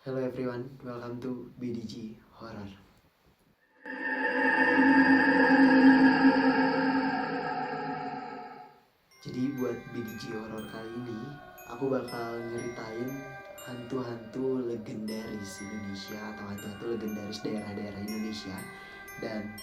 Hello everyone, welcome to BDG Horror. Jadi buat BDG Horror kali ini, aku bakal nyeritain hantu-hantu legendaris Indonesia atau hantu-hantu legendaris daerah-daerah Indonesia. Dan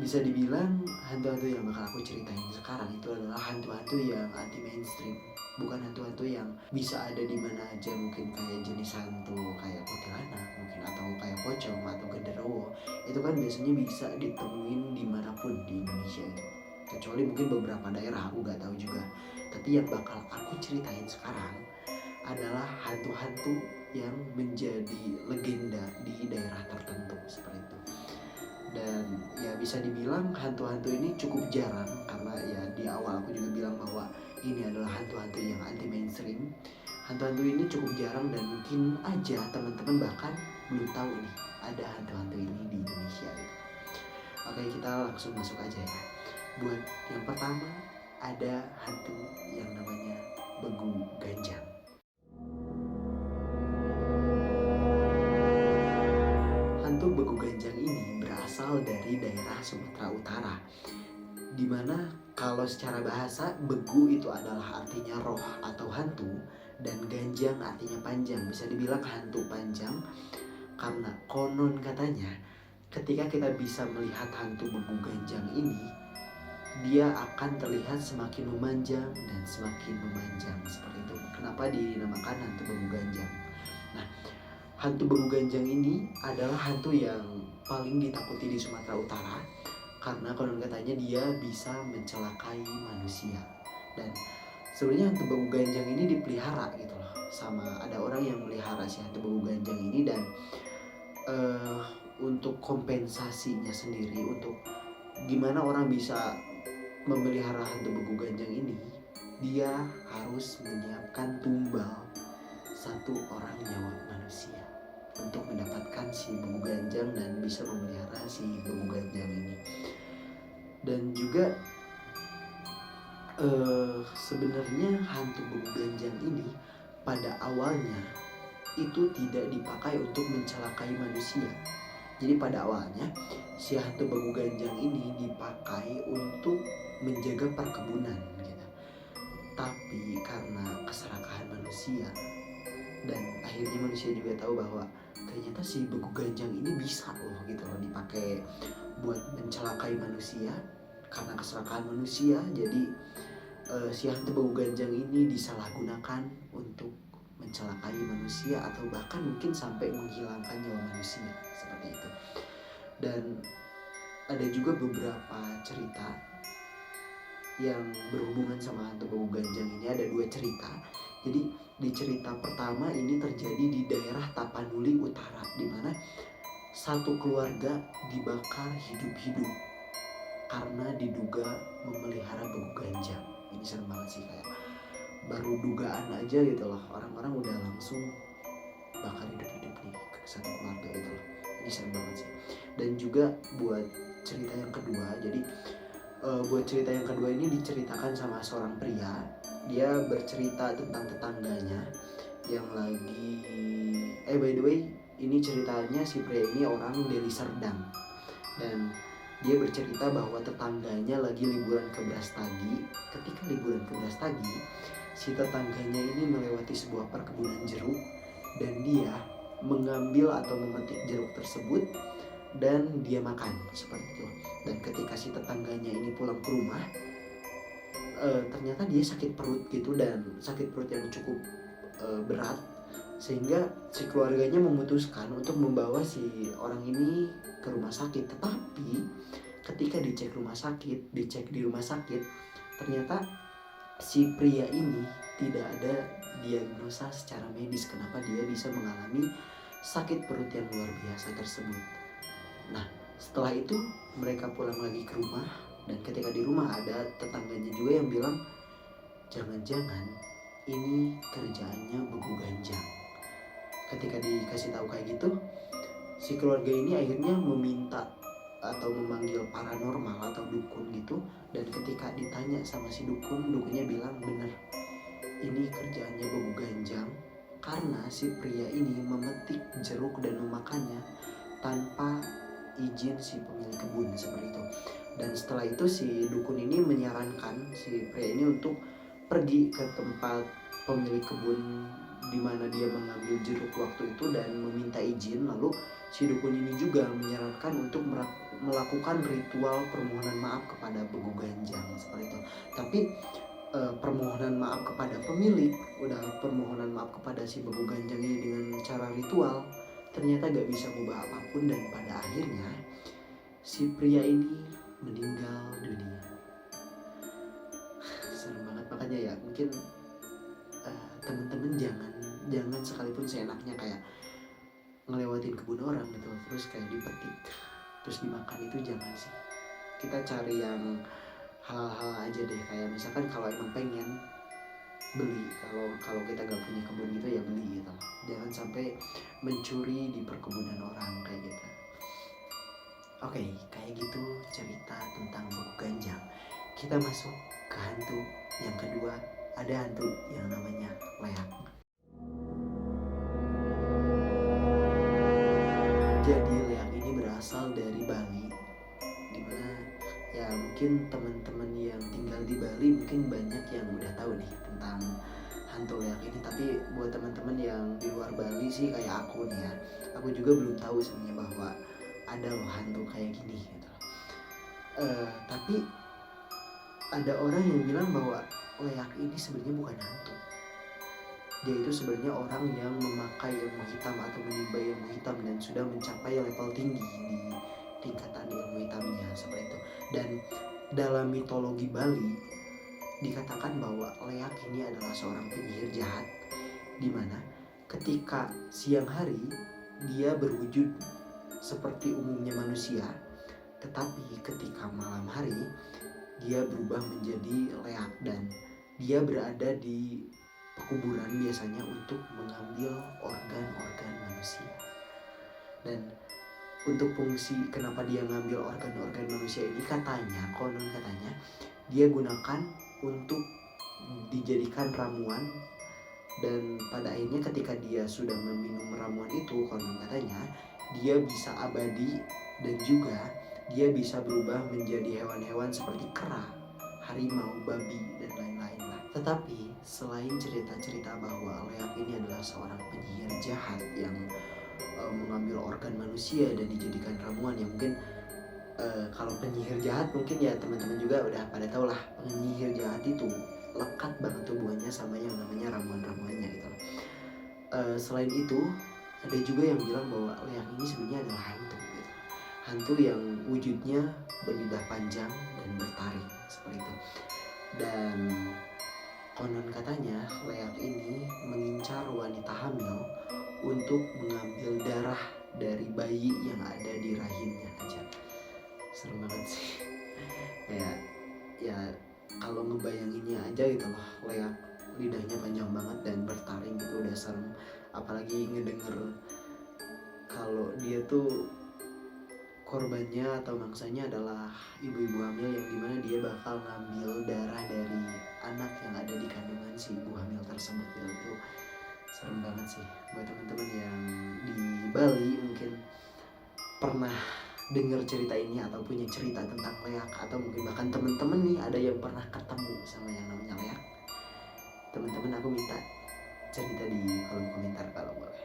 bisa dibilang hantu-hantu yang bakal aku ceritain sekarang itu adalah hantu-hantu yang anti mainstream, bukan hantu-hantu yang bisa ada di mana aja. Mungkin kayak jenis hantu kayak kuntilanak mungkin, atau kayak pocong atau genderuwo. Itu kan biasanya bisa ditemuin dimanapun di Indonesia itu, kecuali mungkin beberapa daerah, aku gak tahu juga. Tapi yang bakal aku ceritain sekarang adalah hantu-hantu yang menjadi legenda di daerah tertentu seperti itu. Dan ya bisa dibilang hantu-hantu ini cukup jarang, karena ya di awal aku juga bilang bahwa ini adalah hantu-hantu yang anti mainstream. Hantu-hantu ini cukup jarang dan mungkin aja teman-teman bahkan belum tahu nih ada hantu-hantu ini di Indonesia gitu. Oke, kita langsung masuk aja ya. Buat yang pertama, ada hantu yang namanya Begu Ganjang. Hantu Begu Ganjang ini berasal dari daerah Sumatera Utara, dimana kalau secara bahasa begu itu adalah artinya roh atau hantu, dan ganjang artinya panjang. Bisa dibilang hantu panjang karena konon katanya ketika kita bisa melihat hantu Begu Ganjang ini, dia akan terlihat semakin memanjang dan semakin memanjang seperti itu. Kenapa dinamakan hantu Begu Ganjang? Nah, hantu Begu Ganjang ini adalah hantu yang paling ditakuti di Sumatera Utara, karena konon katanya dia bisa mencelakai manusia. Dan sebenarnya hantu Begu Ganjang ini dipelihara gitu loh, sama ada orang yang melihara si hantu Begu Ganjang ini. Dan untuk kompensasinya sendiri, untuk gimana orang bisa memelihara hantu Begu Ganjang ini, dia harus menyiapkan tumbal satu orang nyawa manusia untuk mendapatkan si Begu Ganjang dan bisa memelihara si Begu Ganjang ini. Dan juga sebenarnya hantu Begu Ganjang ini pada awalnya itu tidak dipakai untuk mencelakai manusia. Jadi pada awalnya si hantu Begu Ganjang ini dipakai untuk menjaga perkebunan gitu. Tapi karena keserakahan manusia, dan akhirnya manusia juga tahu bahwa ternyata si Begu Ganjang ini bisa loh gitu loh dipakai buat mencelakai manusia. Karena keserakahan manusia, jadi si hantu Begu Ganjang ini disalahgunakan untuk mencelakai manusia atau bahkan mungkin sampai menghilangkan nyawa manusia seperti itu. Dan ada juga beberapa cerita yang berhubungan sama hantu Begu Ganjang ini. Ada dua cerita. Jadi di cerita pertama ini terjadi di daerah Tapanuli Utara, di mana satu keluarga dibakar hidup-hidup karena diduga memelihara Begu Ganjang. Ini serem banget sih, kayak baru dugaan aja gitu loh, orang-orang udah langsung bakar hidup-hidup nih ke satu keluarga gitu loh. Ini serem banget sih. Dan juga buat cerita yang kedua, jadi buat cerita yang kedua ini diceritakan sama seorang pria. Dia bercerita tentang tetangganya yang lagi by the way, ini ceritanya si pria ini orang Deli Serdang. Dan dia bercerita bahwa tetangganya lagi liburan ke Brastagi. Ketika liburan ke Brastagi, si tetangganya ini melewati sebuah perkebunan jeruk, dan dia mengambil atau memetik jeruk tersebut dan dia makan seperti itu. Dan ketika si tetangganya ini pulang ke rumah, ternyata dia sakit perut gitu, dan sakit perut yang cukup berat, sehingga si keluarganya memutuskan untuk membawa si orang ini ke rumah sakit. Tetapi ketika dicek di rumah sakit, ternyata si pria ini tidak ada diagnosa secara medis kenapa dia bisa mengalami sakit perut yang luar biasa tersebut. Nah, setelah itu mereka pulang lagi ke rumah, dan ketika di rumah ada tetangganya juga yang bilang, jangan-jangan ini kerjaannya Begu Ganjang. Ketika dikasih tahu kayak gitu, si keluarga ini akhirnya meminta atau memanggil paranormal atau dukun gitu. Dan ketika ditanya sama si dukun, dukunnya bilang bener, ini kerjaannya Begu Ganjang karena si pria ini memetik jeruk dan memakannya tanpa izin si pemilik kebun, seperti itu. Dan setelah itu si dukun ini menyarankan si pria ini untuk pergi ke tempat pemilik kebun di mana dia mengambil jeruk waktu itu dan meminta izin. Lalu si dukun ini juga menyarankan untuk melakukan ritual permohonan maaf kepada Begu Ganjang, seperti itu. Tapi permohonan maaf kepada pemilik, permohonan maaf kepada si Begu Ganjang ini dengan cara ritual, ternyata gak bisa mengubah apapun. Dan pada akhirnya si pria ini meninggal dunia. Serem banget. Makanya ya mungkin teman-teman jangan sekalipun seenaknya kayak ngelewatin kebun orang gitu terus kayak dipetik terus dimakan, itu jangan sih. Kita cari yang hal-hal aja deh, kayak misalkan kalau emang pengen beli, kalau kita gak punya kebun gitu ya beli gitu. Jangan sampai mencuri di perkebunan orang kayak gitu. Oke, kayak gitu cerita tentang Begu Ganjang. Kita masuk ke hantu yang kedua. Ada hantu yang namanya Leak. Jadi Leak ini berasal dari Bali, dimana ya mungkin teman-teman yang tinggal di Bali mungkin banyak yang udah tahu nih tentang hantu Leak ini. Tapi buat teman-teman yang di luar Bali sih kayak aku nih ya, aku juga belum tahu sebenarnya bahwa ada loh hantu kayak gini gitu. Tapi ada orang yang bilang bahwa Leak ini sebenarnya bukan hantu. Dia itu sebenarnya orang yang memakai ilmu hitam atau menimba ilmu hitam dan sudah mencapai level tinggi di tingkatan ilmu hitamnya, seperti itu. Dan dalam mitologi Bali dikatakan bahwa Leak ini adalah seorang penyihir jahat, di mana ketika siang hari dia berwujud seperti umumnya manusia, tetapi ketika malam hari dia berubah menjadi Leak dan dia berada di pekuburan biasanya untuk mengambil organ-organ manusia. Dan untuk fungsi kenapa dia ngambil organ-organ manusia ini, konon katanya dia gunakan untuk dijadikan ramuan. Dan pada akhirnya ketika dia sudah meminum ramuan itu, konon katanya dia bisa abadi dan juga dia bisa berubah menjadi hewan-hewan seperti kera, harimau, babi, dan lain-lain lah. Tetapi selain cerita-cerita bahwa Leak ini adalah seorang penyihir jahat yang mengambil organ manusia dan dijadikan ramuan, ya mungkin kalau penyihir jahat mungkin ya teman-teman juga udah pada tahu lah, penyihir jahat itu lekat banget tubuhnya sama yang namanya ramuan-ramuannya gitu. Selain itu ada juga yang bilang bahwa Leak ini sebenarnya adalah hantu gitu. Hantu yang wujudnya berlidah panjang dan bertaring, seperti itu. Dan konon katanya Leak ini mengincar wanita hamil untuk mengambil darah dari bayi yang ada di rahimnya aja. Serem banget sih. Kayak ya kalau ngebayanginnya aja gitu loh, Leak lidahnya panjang banget dan bertaring gitu udah serem. Apalagi ngedenger kalau dia tuh korbannya atau mangsanya adalah ibu-ibu hamil, yang dimana dia bakal ngambil darah dari anak yang ada di kandungan si ibu hamil tersebut gitu. Itu serem banget sih. Buat teman-teman yang di Bali mungkin pernah dengar cerita ini atau punya cerita tentang Leak, atau mungkin bahkan teman-teman nih ada yang pernah ketemu sama yang namanya Leak, teman-teman aku minta cerita di kolom komentar kalau boleh.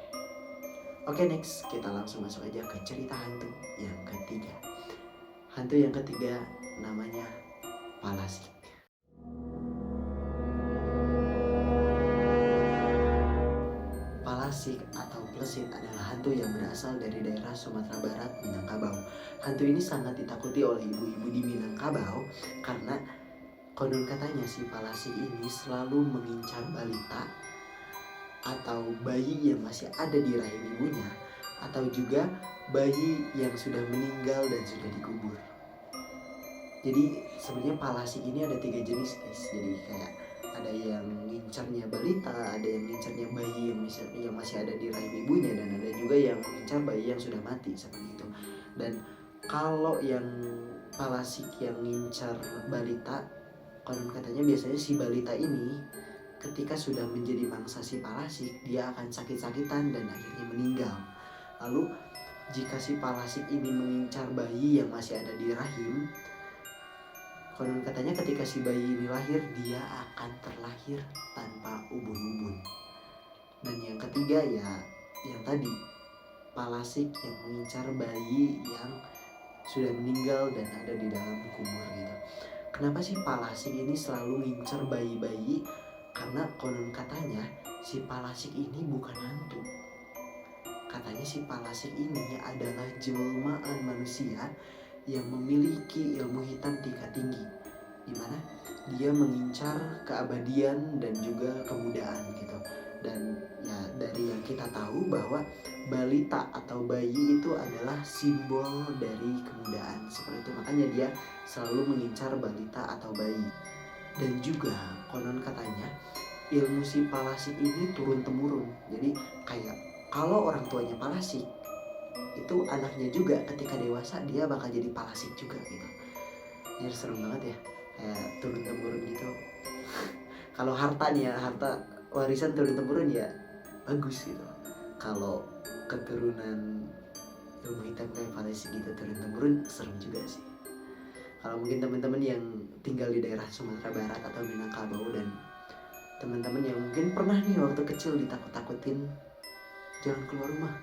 Oke, next kita langsung masuk aja ke cerita hantu yang ketiga. Hantu yang ketiga namanya Palasik. Palasik atau Plesit adalah hantu yang berasal dari daerah Sumatera Barat, Minangkabau. Hantu ini sangat ditakuti oleh ibu-ibu di Minangkabau karena konon katanya si Palasik ini selalu mengincar balita atau bayi yang masih ada di rahim ibunya, atau juga bayi yang sudah meninggal dan sudah dikubur. Jadi sebenarnya Palasik ini ada 3 jenis guys. Jadi kayak ada yang ngincarnya balita, ada yang ngincarnya bayi yang masih ada di rahim ibunya, dan ada juga yang mengincar bayi yang sudah mati, seperti itu. Dan kalau yang Palasik yang ngincar balita, konon katanya biasanya si balita ini ketika sudah menjadi mangsa si Palasik, dia akan sakit-sakitan dan akhirnya meninggal. Lalu jika si Palasik ini mengincar bayi yang masih ada di rahim, konon katanya ketika si bayi ini lahir, dia akan terlahir tanpa ubun-ubun. Dan yang ketiga ya yang tadi, Palasik yang mengincar bayi yang sudah meninggal dan ada di dalam kubur gitu. Kenapa sih Palasik ini selalu ngincer bayi-bayi? Karena konon katanya si Palasik ini bukan hantu. Katanya si Palasik ini adalah jelmaan manusia yang memiliki ilmu hitam tingkat tinggi, dimana dia mengincar keabadian dan juga kemudaan gitu. Dan ya dari yang kita tahu bahwa balita atau bayi itu adalah simbol dari kemudaan, seperti itu, makanya dia selalu mengincar balita atau bayi. Dan juga konon katanya ilmu si Palasik ini turun temurun. Jadi kayak kalau orang tuanya Palasik, itu anaknya juga ketika dewasa dia bakal jadi Palasik juga gitu. Jadi serem banget ya, kayak turun temurun gitu. Kalau harta nih ya, harta warisan turun temurun ya bagus gitu. Kalau keturunan ilmu hitam kayak Palasik gitu turun temurun, serem juga sih. Kalau mungkin teman-teman yang tinggal di daerah Sumatera Barat atau Minangkabau dan teman-teman yang mungkin pernah nih waktu kecil ditakut-takutin jangan keluar rumah,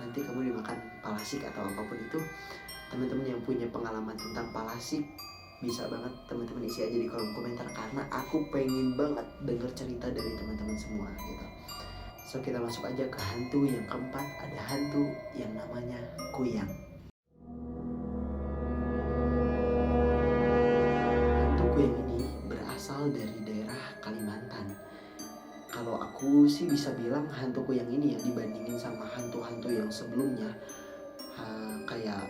nanti kamu dimakan Palasik atau apapun itu, teman-teman yang punya pengalaman tentang Palasik bisa banget teman-teman isi aja di kolom komentar, karena aku pengen banget denger cerita dari teman-teman semua gitu. So kita masuk aja ke hantu yang keempat, ada hantu yang namanya Kuyang. Hantu Kuyang ini berasal dari daerah Kalimantan. Kalau aku sih bisa bilang hantu Kuyang ini ya, dibandingin sama hantu-hantu yang sebelumnya kayak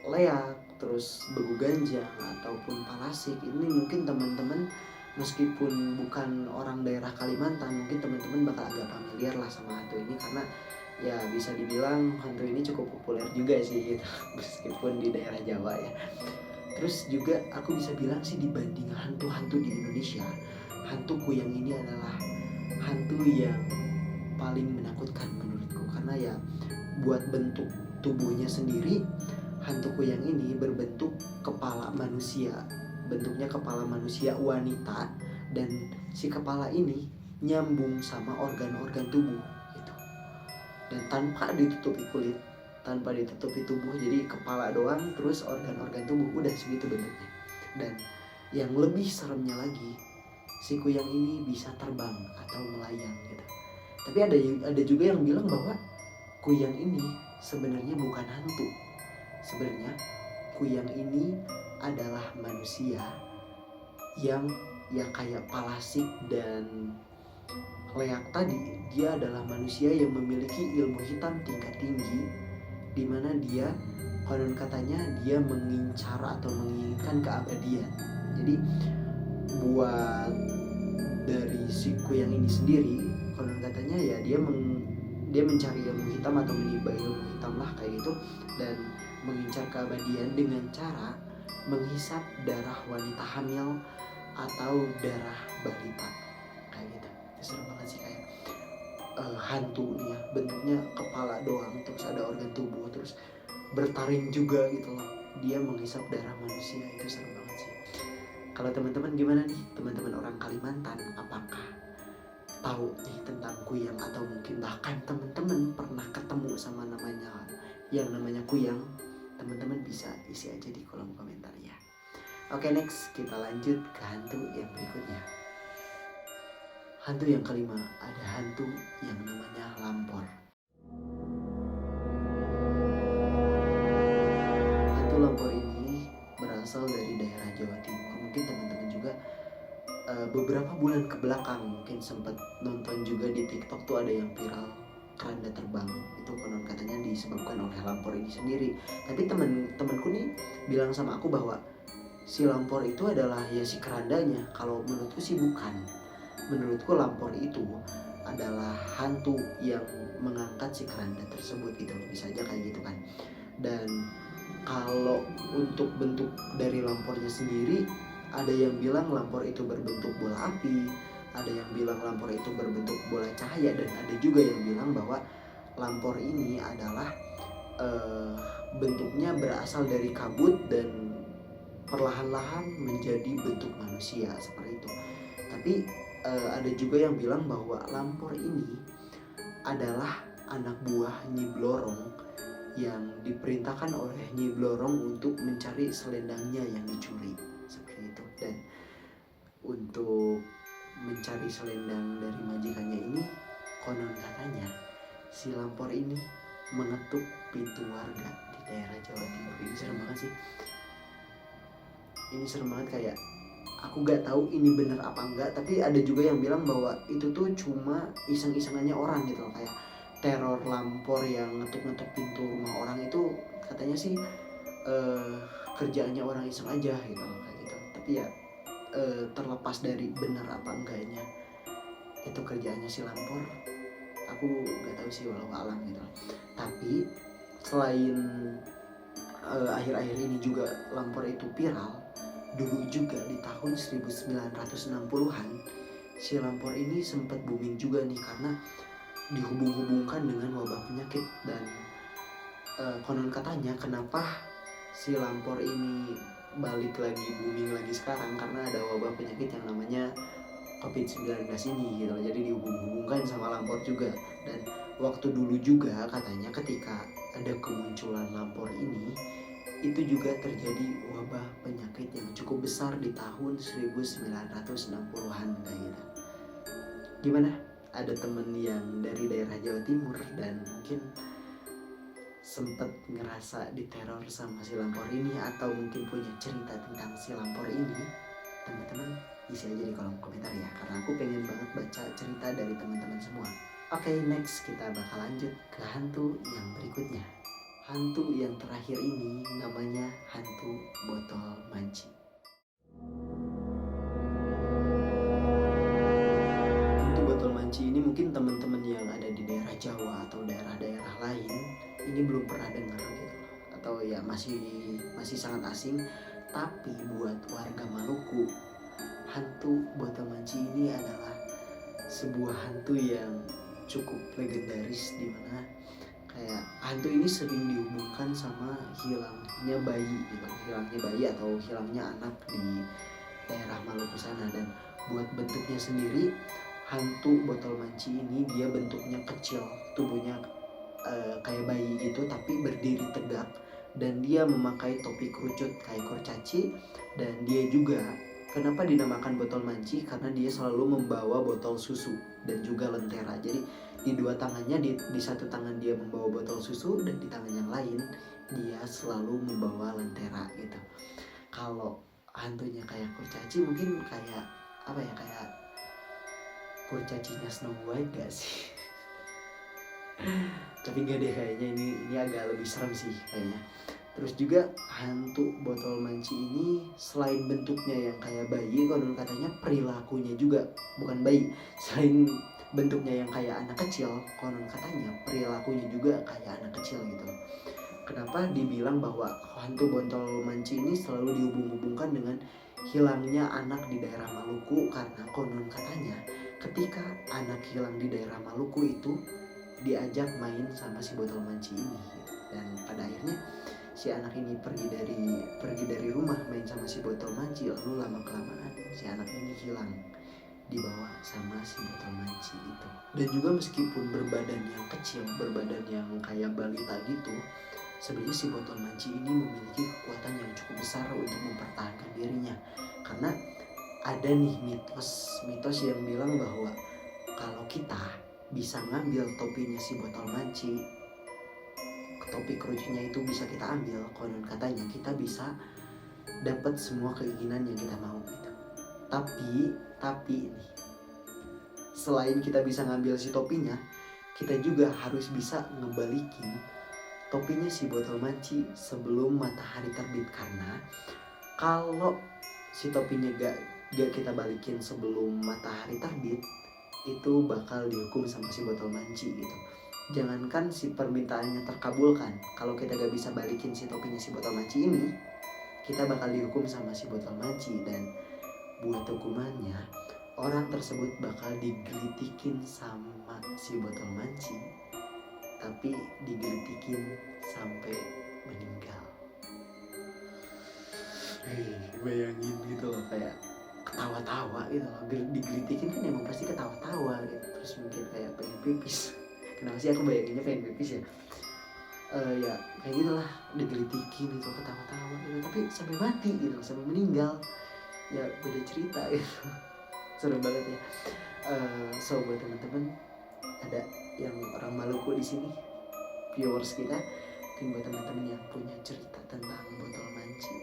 Leak, terus Begu Ganjang ataupun Palasik, ini mungkin teman-teman meskipun bukan orang daerah Kalimantan, mungkin teman-teman bakal agak familiar lah sama hantu ini, karena ya bisa dibilang hantu ini cukup populer juga sih gitu, meskipun di daerah Jawa ya. Terus juga aku bisa bilang sih dibanding hantu-hantu di Indonesia, hantu Kuyang ini adalah hantu yang paling menakutkan menurutku, karena ya buat bentuk tubuhnya sendiri, hantu Kuyang ini berbentuk kepala manusia, bentuknya kepala manusia wanita, dan si kepala ini nyambung sama organ-organ tubuh gitu, dan tanpa ditutupi kulit, tanpa ditutupi tubuh, jadi kepala doang terus organ-organ tubuh, udah segitu bentuknya. Dan yang lebih seremnya lagi, si Kuyang ini bisa terbang atau melayang gitu. Tapi ada juga yang bilang bahwa Kuyang ini sebenarnya bukan hantu. Sebenarnya Kuyang ini adalah manusia yang ya kayak Palasik dan Leak tadi, dia adalah manusia yang memiliki ilmu hitam tingkat tinggi, dimana dia konon katanya dia mengincar atau menginginkan keabadian. Jadi buat dari si Kuyang ini sendiri, konon katanya ya dia mencari ilmu hitam atau menimba ilmu hitam lah kayak gitu, dan mengincar keabadian dengan cara menghisap darah wanita hamil atau darah balita kayak gitu. Itu serem banget sih, kayak hantu nih ya, bentuknya kepala doang terus ada organ tubuh, terus bertaring juga gitu loh, dia menghisap darah manusia. Itu serem banget sih. Kalau teman-teman gimana nih, teman-teman orang Kalimantan, apakah tahu nih tentang Kuyang, atau mungkin bahkan teman-teman pernah ketemu sama namanya Kuyang? Teman-teman bisa isi aja di kolom komentar ya. Oke, next kita lanjut ke hantu yang berikutnya. Hantu yang kelima, ada hantu yang namanya Lampor. Hantu Lampor ini berasal dari daerah Jawa Timur. Mungkin teman-teman juga beberapa bulan ke belakang mungkin sempat nonton juga di TikTok tuh ada yang viral keranda terbang. Itu konon katanya disebabkan oleh Lampor ini sendiri. Tapi teman-temanku nih bilang sama aku bahwa si Lampor itu adalah ya si kerandanya. Kalau menurutku sih bukan. Menurutku Lampor itu adalah hantu yang mengangkat si keranda tersebut gitu. Bisa aja kayak gitu kan. Dan kalau untuk bentuk dari Lampornya sendiri, ada yang bilang Lampor itu berbentuk bola api, Ada yang bilang lampor itu berbentuk bola cahaya, dan ada juga yang bilang bahwa lampor ini adalah bentuknya berasal dari kabut dan perlahan-lahan menjadi bentuk manusia seperti itu. Tapi ada juga yang bilang bahwa lampor ini adalah anak buah Nyi Blorong yang diperintahkan oleh Nyi Blorong untuk mencari selendangnya yang dicuri seperti itu. Dan untuk mencari selendang dari majikannya ini, konon katanya si lampor ini mengetuk pintu warga di daerah Jawa Timur. Ini serem banget sih. Ini serem banget, kayak aku gak tahu ini bener apa enggak, tapi ada juga yang bilang bahwa itu tuh cuma iseng-isengannya orang gitu loh, kayak teror lampor yang ngetuk-ngetuk pintu rumah orang itu katanya sih kerjaannya orang iseng aja gitu loh, kayak gitu. Tapi ya terlepas dari bener apa enggaknya itu kerjaannya si lampor, aku gak tahu sih, walau alam gitu loh. Tapi selain akhir-akhir ini juga lampor itu viral, dulu juga di tahun 1960-an si lampor ini sempat booming juga nih, karena dihubung-hubungkan dengan wabah penyakit. Dan konon katanya kenapa si lampor ini balik lagi booming lagi sekarang, karena ada wabah penyakit yang namanya COVID-19 ini gitu. Jadi dihubung-hubungkan sama lampor juga. Dan waktu dulu juga katanya ketika ada kemunculan lampor ini, itu juga terjadi wabah penyakit yang cukup besar di tahun 1960-an kayak gitu. Gimana? Ada temen yang dari daerah Jawa Timur dan mungkin sempet ngerasa diteror sama si lampor ini, atau mungkin punya cerita tentang si lampor ini, teman-teman isi aja di kolom komentar ya, karena aku pengen banget baca cerita dari teman-teman semua. Oke, next kita bakal lanjut ke hantu yang berikutnya. Hantu yang terakhir ini namanya hantu botol manci. Hantu botol manci ini mungkin teman-teman yang ada di daerah Jawa atau daerah-daerah lain ini belum pernah dengar gitu, atau ya masih sangat asing. Tapi buat warga Maluku, hantu botol manci ini adalah sebuah hantu yang cukup legendaris, dimana kayak hantu ini sering dihubungkan sama hilangnya bayi gitu, hilangnya bayi atau hilangnya anak di daerah Maluku sana. Dan buat bentuknya sendiri, hantu botol manci ini dia bentuknya kecil, tubuhnya kayak bayi gitu tapi berdiri tegak, dan dia memakai topi kerucut kayak kurcaci. Dan dia juga kenapa dinamakan botol manci, karena dia selalu membawa botol susu dan juga lentera. Jadi di dua tangannya, di satu tangan dia membawa botol susu, dan di tangan yang lain dia selalu membawa lentera gitu. Kalau hantunya kayak kurcaci, mungkin kayak apa ya, kayak kurcacinya Snow White gak sih? Tapi gak deh, kayaknya ini agak lebih serem sih kayaknya. Terus juga hantu botol manci ini selain bentuknya yang kayak bayi, konon katanya perilakunya juga bukan bayi. Selain bentuknya yang kayak anak kecil, konon katanya perilakunya juga kayak anak kecil gitu. Kenapa dibilang bahwa hantu botol manci ini selalu dihubung-hubungkan dengan hilangnya anak di daerah Maluku? Karena konon katanya ketika anak hilang di daerah Maluku itu diajak main sama si botol manci ini, dan pada akhirnya si anak ini pergi dari rumah main sama si botol manci, lalu lama kelamaan si anak ini hilang dibawa sama si botol manci itu. Dan juga meskipun berbadan yang kecil, berbadan yang kayak balita gitu, sebenarnya si botol manci ini memiliki kekuatan yang cukup besar untuk mempertahankan dirinya. Karena ada nih mitos yang bilang bahwa kalau kita bisa ngambil topinya si botol manci, topi kerucutnya itu bisa kita ambil, konon katanya kita bisa dapat semua keinginan yang kita mau gitu. Tapi nih, selain kita bisa ngambil si topinya, kita juga harus bisa ngebalikin topinya si botol manci sebelum matahari terbit. Karena kalau si topinya gak kita balikin sebelum matahari terbit, itu bakal dihukum sama si botol manci gitu. Jangankan si permintaannya terkabulkan, kalau kita gak bisa balikin si topinya si botol manci ini, kita bakal dihukum sama si botol manci. Dan buat hukumannya, orang tersebut bakal digelitikin sama si botol manci, tapi digelitikin sampai meninggal. Bayangin gitu loh, kayak ketawa-tawa gitu loh. Digelitikin kan emang pasti ketawa-tawa gitu, terus mungkin kayak pengen pipis. Kenapa sih aku bayanginnya pengen pipis ya? Ya kayak gitulah, digelitikin gitu, ketawa-tawa gitu, tapi sampai mati gitu, sampai meninggal. Ya beda cerita gitu. Serem banget ya. So buat teman-teman, ada yang orang Maluku di sini, viewers kita, mungkin buat teman-teman yang punya cerita tentang botol manci,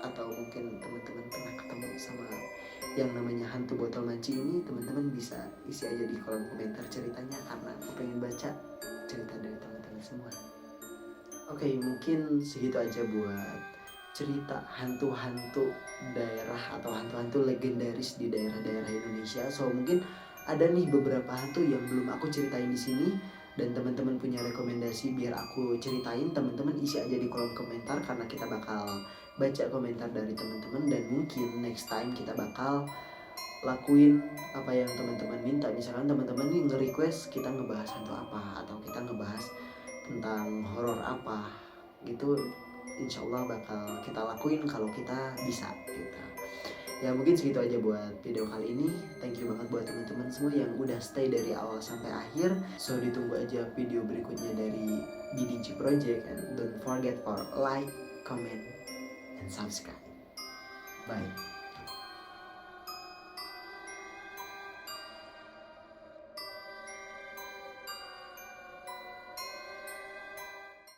atau mungkin teman-teman pernah ketemu sama yang namanya hantu botol manci ini, teman-teman bisa isi aja di kolom komentar ceritanya, karena aku pengen baca cerita dari teman-teman semua. Oke, mungkin segitu aja buat cerita hantu-hantu daerah atau hantu-hantu legendaris di daerah-daerah Indonesia. So mungkin ada nih beberapa hantu yang belum aku ceritain di sini, dan teman-teman punya rekomendasi biar aku ceritain, teman-teman isi aja di kolom komentar, karena kita bakal baca komentar dari teman-teman, dan mungkin next time kita bakal lakuin apa yang teman-teman minta. Misalkan teman-teman nih nge-request kita ngebahas hantu apa, atau kita ngebahas tentang horor apa gitu, insya Allah bakal kita lakuin kalau kita bisa gitu. Ya mungkin segitu aja buat video kali ini. Thank you banget buat teman-teman semua yang udah stay dari awal sampai akhir. So ditunggu aja video berikutnya dari BDG Project, and don't forget for like, comment, and subscribe. Bye.